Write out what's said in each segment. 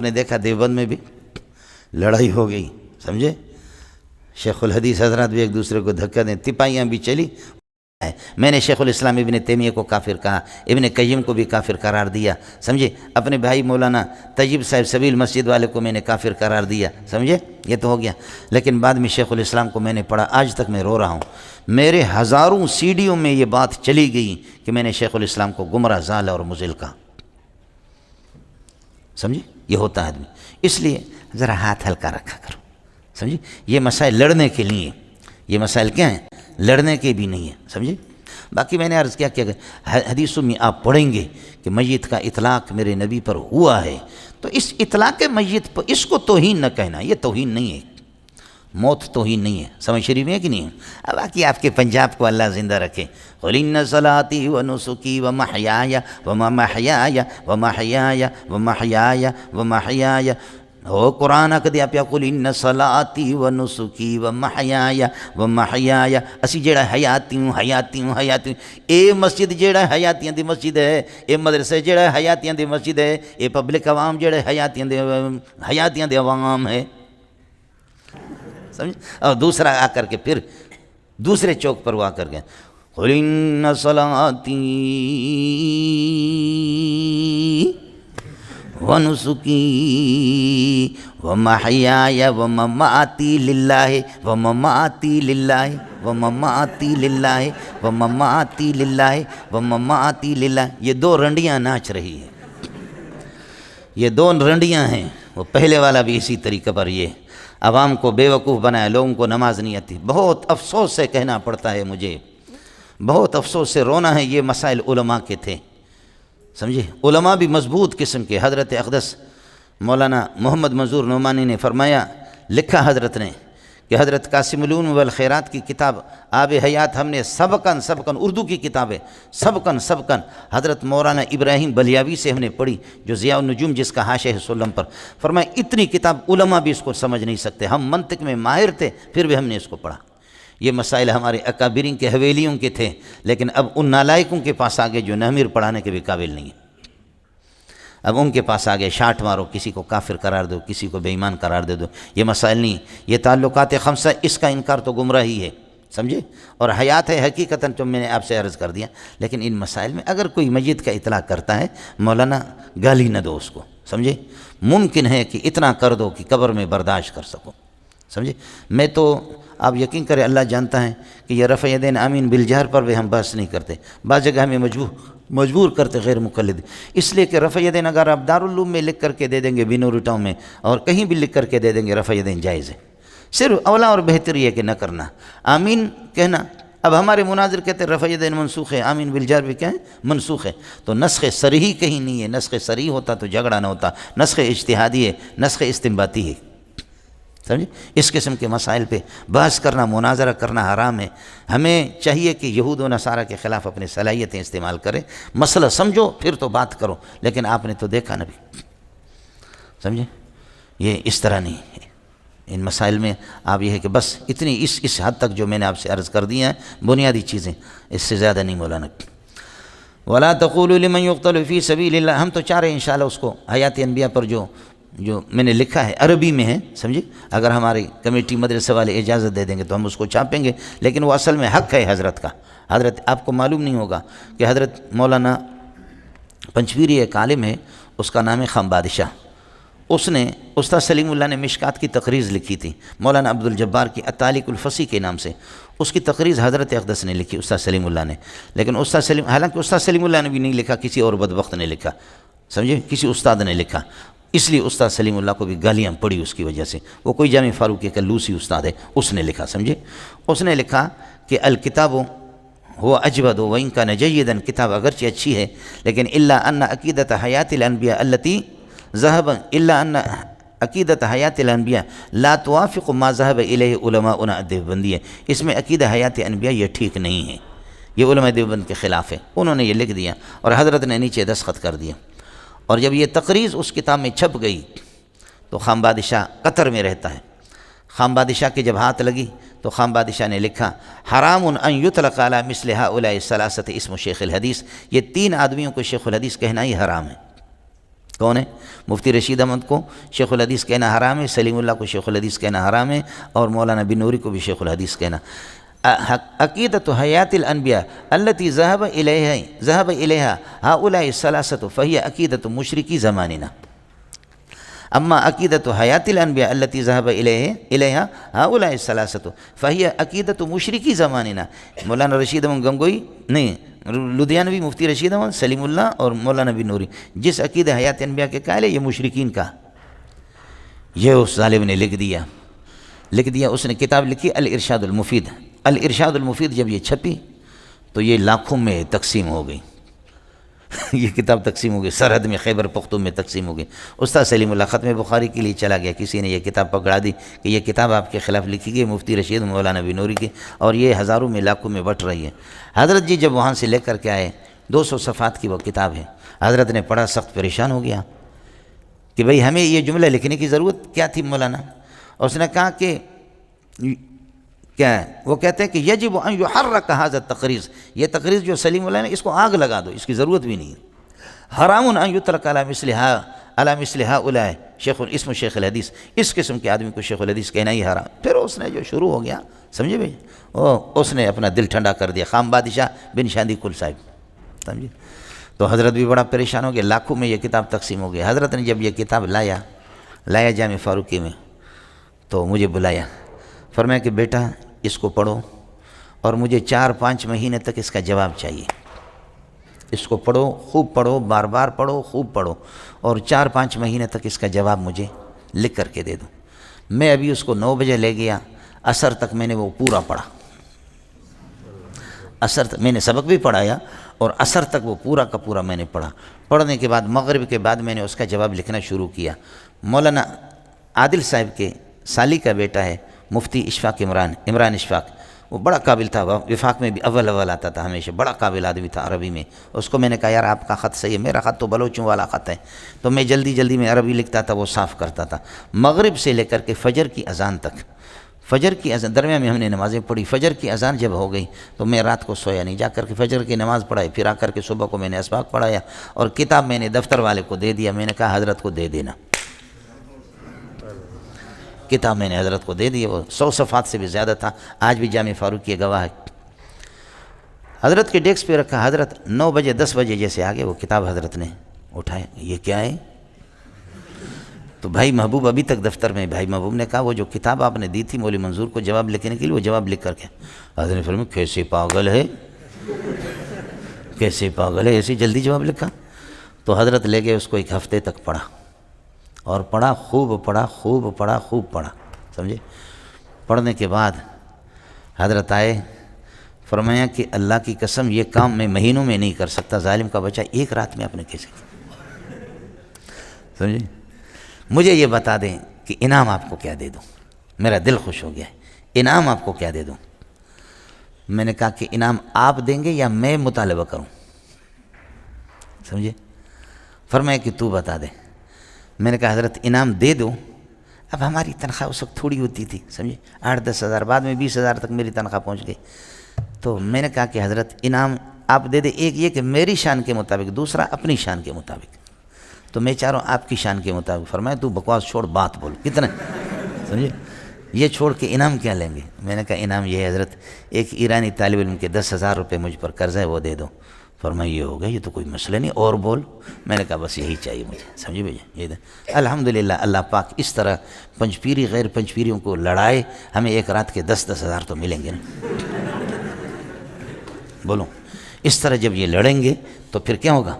آپ نے دیکھا دیوبند میں بھی لڑائی ہو گئی، سمجھے، شیخ الحدیث حضرات بھی ایک دوسرے کو دھکا دیں، تپائیاں بھی چلی۔ میں نے شیخ الاسلام ابن تیمیہ کو کافر کہا، ابن قیم کو بھی کافر قرار دیا، سمجھے، اپنے بھائی مولانا طیب صاحب سبیل مسجد والے کو میں نے کافر قرار دیا، سمجھے، یہ تو ہو گیا۔ لیکن بعد میں شیخ الاسلام کو میں نے پڑھا، آج تک میں رو رہا ہوں، میرے ہزاروں سیڈیوں میں یہ بات چلی گئی کہ میں نے شیخ الاسلام کو گمراہ، ضال اور مضل کہا، سمجھے، یہ ہوتا ہے آدمی۔ اس لیے ذرا ہاتھ ہلکا رکھا کرو، سمجھے، یہ مسائل لڑنے کے لیے، یہ مسائل کیا ہیں، لڑنے کے بھی نہیں ہیں، سمجھے۔ باقی میں نے عرض کیا کہ حدیثوں میں آپ پڑھیں گے کہ میت کا اطلاق میرے نبی پر ہوا ہے، تو اس اطلاق میت پر اس کو توہین نہ کہنا، یہ توہین نہیں ہے، موت توہین نہیں ہے، سمجھ شریف میں ہے کہ نہیں ہے۔ اب باقی آپ کے پنجاب کو اللہ زندہ رکھے۔ قُلْ إِنَّ صَلَاتِي وَنُسُكِي وَمَحْيَايَ وَمَمَحْيَايَ وَمَحْيَايَ وَمَحْيَايَ وَمَحْيَايَ ہو قرآن آ دیا پیا قُلْ إِنَّ صَلَاتِي وَنُسُكِي وَمَحْيَايَ وَمَحْيَايَ اسی جڑا حیاتیوں اے مسجد جڑا حیاتیاں دی مسجد ہے، اے مدرسے جڑا حیاتیاں دی مسجد ہے، اے پبلک عوام جڑا حیاتیاں دے عوام ہے، سمجھ۔ اور دوسرا آ کر کے پھر دوسرے چوک پر وہ آ کر کے قُلْ إِنَّ صَلَاتِي وَنُسُكِي وَمَحْيَايَ وَمَمَاتِي لِلَّهِ وَمَمَاتِي لِلَّهِ وَمَمَاتِي لِلَّهِ وَمَمَاتِي لِلَّهِ وَمَمَاتِي لِلَّهِ۔ یہ دو رنڈیاں ناچ رہی ہیں، یہ دو رنڈیاں ہیں، وہ پہلے والا بھی اسی طریقے پر یہ عوام کو بے وقوف بنایا، لوگوں کو نماز نہیں آتی۔ بہت افسوس سے کہنا پڑتا ہے مجھے، بہت افسوس سے رونا ہے، یہ مسائل علماء کے تھے، سمجھے، علماء بھی مضبوط قسم کے۔ حضرت اقدس مولانا محمد منظور نعمانی نے فرمایا، لکھا حضرت نے کہ حضرت قاسم العلوم والخیرات کی کتاب آب حیات ہم نے سبقاً اردو کی کتاب ہے، سبقاً حضرت مولانا ابراہیم بلیاوی سے ہم نے پڑھی، جو ضیاء النجوم جس کا حاشیہ ہے سلم پر، فرمایا اتنی کتاب علماء بھی اس کو سمجھ نہیں سکتے، ہم منطق میں ماہر تھے پھر بھی ہم نے اس کو پڑھا۔ یہ مسائل ہمارے اکابرین کے حویلیوں کے تھے، لیکن اب ان نالائکوں کے پاس آگے جو نامیر پڑھانے کے بھی قابل نہیں ہیں، اب ان کے پاس آگے شاٹ مارو، کسی کو کافر قرار دو، کسی کو بے ایمان قرار دے دو، یہ مسائل نہیں، یہ تعلقات خمسہ، اس کا انکار تو گمراہی ہے، سمجھے، اور حیات ہے حقیقتاً جو میں نے آپ سے عرض کر دیا۔ لیکن ان مسائل میں اگر کوئی میت کا اطلاق کرتا ہے، مولانا گالی نہ دو اس کو، سمجھے، ممکن ہے کہ اتنا کر دو کہ قبر میں برداشت کر سکو، سمجھے۔ میں تو آپ یقین کریں اللہ جانتا ہے کہ یہ رفع یدین آمین بالجہر پر بھی ہم بحث نہیں کرتے، بعض جگہ ہمیں مجبور کرتے غیر مقلد، اس لیے کہ رفع یدین اگر آپ دارالعلوم میں لکھ کر کے دے دیں گے، بینوری ٹاؤن میں اور کہیں بھی لکھ کر کے دے دیں گے، رفع یدین جائز ہے، صرف اولا اور بہتر یہ کہ نہ کرنا، آمین کہنا۔ اب ہمارے مناظر کہتے ہیں رفع یدین منسوخ ہے، آمین بالجہر بھی کہیں منسوخ ہے، تو نسخ صریح کہیں نہیں ہے، نسخ صریح ہوتا تو جھگڑا نہ ہوتا، نسخ اجتہادی ہے، نسخ استنباطی ہے، سمجھے۔ اس قسم کے مسائل پہ بحث کرنا، مناظرہ کرنا حرام ہے۔ ہمیں چاہیے کہ یہود و نصارہ کے خلاف اپنی صلاحیتیں استعمال کریں، مسئلہ سمجھو پھر تو بات کرو، لیکن آپ نے تو دیکھا نہ بھی، سمجھے، یہ اس طرح نہیں ہے۔ ان مسائل میں آپ یہ ہے کہ بس اتنی اس حد تک جو میں نے آپ سے عرض کر دی ہیں بنیادی چیزیں، اس سے زیادہ نہیں مولانا۔ وَلَا تَقُولُوا لِمَنْ يُقْتَلُ فِي سَبِيلِ اللَّهِ، ہم تو چاہ رہے ہیں انشاءاللہ اس کو حیات انبیاء پر جو میں نے لکھا ہے عربی میں ہے، سمجھے، اگر ہماری کمیٹی مدرسے والے اجازت دے دیں گے تو ہم اس کو چھاپیں گے، لیکن وہ اصل میں حق ہے حضرت کا۔ حضرت آپ کو معلوم نہیں ہوگا کہ حضرت مولانا پنچویری ایک عالم ہے، اس کا نام ہے خان بادشاہ، اس نے استاد سلیم اللہ نے مشکات کی تقریض لکھی تھی، مولانا عبد الجبار کی التعلیق الفصیح کے نام سے، اس کی تقریض حضرت اقدس نے لکھی، استاد سلیم اللہ نے، لیکن حالانکہ استاد سلیم اللہ نے بھی نہیں لکھا، کسی اور بدبخت نے لکھا، سمجھے، کسی استاد نے لکھا، اس لیے استاد سلیم اللہ کو بھی گالیاں پڑی اس کی وجہ سے، وہ کوئی جامع فاروقی کا لوسی استاد ہے، اس نے لکھا، سمجھے، اس نے لکھا کہ الکتاب هو اجود وان كان جيدا، کتاب اگرچہ اچھی ہے لیکن الا ان عقیدت حیات الانبیاء التي ذهب الا ان عقیدت حیات الانبیاء لا توافق ما ذهب الیہ علماؤنا دیوبندی، اس میں عقیدہ حیات انبیاء یہ ٹھیک نہیں ہے، یہ علماء دیوبند کے خلاف ہے، انہوں نے یہ لکھ دیا اور حضرت نے نیچے دستخط کر دیا۔ اور جب یہ تقریض اس کتاب میں چھپ گئی تو خان بادشاہ قطر میں رہتا ہے، خان بادشاہ کے جب ہاتھ لگی تو خان بادشاہ نے لکھا حرام ان یطلق علی مثل ہؤلاء الثلاثۃ اسم شیخ الحدیث، یہ تین آدمیوں کو شیخ الحدیث کہنا ہی حرام ہے، کون ہے؟ مفتی رشید احمد کو شیخ الحدیث کہنا حرام ہے، سلیم اللہ کو شیخ الحدیث کہنا حرام ہے، اور مولانا بن نوری کو بھی شیخ الحدیث کہنا۔ عقیدۃ حیات الانبیاء التي ذهب الیہا هؤلاء الثلاثۃ فہی عقیدۃ مشرکی زماننا۔ اما عقیدۃ حیات الانبیاء التي ذهب الیہا هؤلاء الثلاثۃ فہی عقیدۃ مشرکی زماننا۔ مولانا رشید احمد گنگوئی نہیں، لدھیانوی مفتی رشید احمد، سلیم اللہ اور مولانا بن نوری جس عقیدہ حیات انبیاء کے قائل ہے، یہ مشرکین کا، یہ اس ظالم نے لکھ دیا۔ اس نے کتاب لکھی الارشاد المفید۔ الارشاد المفید جب یہ چھپی تو یہ لاکھوں میں تقسیم ہو گئی، یہ کتاب تقسیم ہو گئی، سرحد میں خیبر پختون میں تقسیم ہو گئی۔ استاد سلیم اللہ ختم بخاری کے لیے چلا گیا، کسی نے یہ کتاب پکڑا دی کہ یہ کتاب آپ کے خلاف لکھی گئی، مفتی رشید مولانا بن نوری کی، اور یہ ہزاروں میں لاکھوں میں بٹ رہی ہے۔ حضرت جی جب وہاں سے لے کر کے آئے، 200 صفحات کی وہ کتاب ہے، حضرت نے پڑھا، سخت پریشان ہو گیا کہ بھئی ہمیں یہ جملہ لکھنے کی ضرورت کیا تھی مولانا؟ اور اس نے کہا کہ کیا ہے؟ وہ کہتے ہیں کہ یجب ان یحرک ھذا التقریض، یہ تقریض جو سلیم اللہ نے، اس کو آگ لگا دو، اس کی ضرورت بھی نہیں ہے۔ حرام ان یترک علی مثل ہؤلاء اسم شیخ الحدیث، اس قسم کے آدمی کو شیخ الحدیث کہنا ہی حرام۔ پھر اس نے جو شروع ہو گیا، سمجھے بھائی، اس نے اپنا دل ٹھنڈا کر دیا، خام بادشاہ بن شاندی کل صاحب، سمجھے؟ تو حضرت بھی بڑا پریشان ہو گیا، لاکھوں میں یہ کتاب تقسیم ہو گئی۔ حضرت نے جب یہ کتاب لایا جامع فاروقی میں، تو مجھے بلایا، فرمایا کہ بیٹا اس کو پڑھو اور مجھے 4-5 مہینے تک اس کا جواب چاہیے۔ اس کو پڑھو، خوب پڑھو، بار بار پڑھو، خوب پڑھو، اور 4-5 مہینے تک اس کا جواب مجھے لکھ کر کے دے دو۔ میں ابھی اس کو 9 بجے لے گیا، عصر تک میں نے وہ پورا پڑھا، عصر تک میں نے سبق بھی پڑھایا، اور عصر تک وہ پورا کا پورا میں نے پڑھا۔ پڑھنے کے بعد مغرب کے بعد میں نے اس کا جواب لکھنا شروع کیا۔ مولانا عادل صاحب کے سالی کا بیٹا ہے مفتی اشفاق عمران اشفاق، وہ بڑا قابل تھا، وفاق میں بھی اول آتا تھا ہمیشہ، بڑا قابل آدمی تھا عربی میں۔ اس کو میں نے کہا یار آپ کا خط صحیح ہے، میرا خط تو بلوچوں والا خط ہے، تو میں جلدی میں عربی لکھتا تھا، وہ صاف کرتا تھا۔ مغرب سے لے کر کے فجر کی اذان تک، فجر کی اذان درمیان میں ہم نے نمازیں پڑھی، فجر کی اذان جب ہو گئی تو میں رات کو سویا نہیں، جا کر کے فجر کی نماز پڑھائی، پھر آ کر کے صبح کو میں نے اسباق پڑھایا، اور کتاب میں نے دفتر والے کو دے دیا، میں نے کہا حضرت کو دے دینا۔ کتاب میں نے حضرت کو دے دی، وہ 100 صفحات سے بھی زیادہ تھا، آج بھی جامع فاروق کی گواہ ہے۔ حضرت کے ڈیسک پہ رکھا، حضرت 9 بجے 10 بجے جیسے آگے وہ کتاب حضرت نے اٹھائے، یہ کیا ہے؟ تو بھائی محبوب ابھی تک دفتر میں، بھائی محبوب نے کہا وہ جو کتاب آپ نے دی تھی مولوی منظور کو جواب لکھنے کے لیے، وہ جواب لکھ کر کے، حضرت نے فرمایا کیسے پاگل ہے، کیسے پاگل ہے، ایسے جلدی جواب لکھا؟ تو حضرت لے گئے، اس کو 1 ہفتے تک پڑھا، اور پڑھا، خوب پڑھا، سمجھے؟ پڑھنے کے بعد حضرت آئے، فرمایا کہ اللہ کی قسم یہ کام میں مہینوں میں نہیں کر سکتا، ظالم کا بچہ 1 رات میں آپ نے کیسے کیا؟ سمجھے؟ مجھے یہ بتا دیں کہ انعام آپ کو کیا دے دوں؟ میرا دل خوش ہو گیا ہے، انعام آپ کو کیا دے دوں؟ میں نے کہا کہ انعام آپ دیں گے یا میں مطالبہ کروں؟ سمجھے؟ فرمایا کہ تو بتا دے۔ میں نے کہا حضرت انعام دے دو، اب ہماری تنخواہ اس وقت تھوڑی ہوتی تھی، سمجھے، 8-10 ہزار، بعد میں 20 ہزار تک میری تنخواہ پہنچ گئی۔ تو میں نے کہا کہ حضرت انعام آپ دے دے، ایک یہ کہ میری شان کے مطابق، دوسرا اپنی شان کے مطابق۔ تو میں چاہ رہا ہوں آپ کی شان کے مطابق۔ فرمایا تو بکواس چھوڑ، بات بول، کتنا، سمجھے، یہ چھوڑ کے انعام کیا لیں گے؟ میں نے کہا انعام یہ ہے حضرت، ایک ایرانی طالب علم کے 10,000 روپے مجھ پر قرض ہے، وہ دے دو۔ فرمایا یہ ہو گیا، یہ تو کوئی مسئلہ نہیں، اور بول۔ میں نے کہا بس یہی چاہیے مجھے، سمجھے بھائی، یہ الحمدللہ اللہ پاک اس طرح پنجپیری غیر پنجپیریوں کو لڑائے، ہمیں 1 رات کے 10-10 ہزار تو ملیں گے نا، بولو، اس طرح جب یہ لڑیں گے تو پھر کیا ہوگا،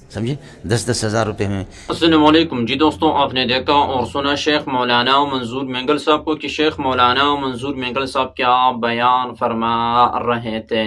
سمجھے، 10-10 ہزار روپے میں۔ السلام علیکم جی دوستوں، آپ نے دیکھا اور سنا شیخ مولانا منظور مینگل صاحب کو کہ شیخ مولانا منظور مینگل صاحب کیا بیان فرما رہے تھے۔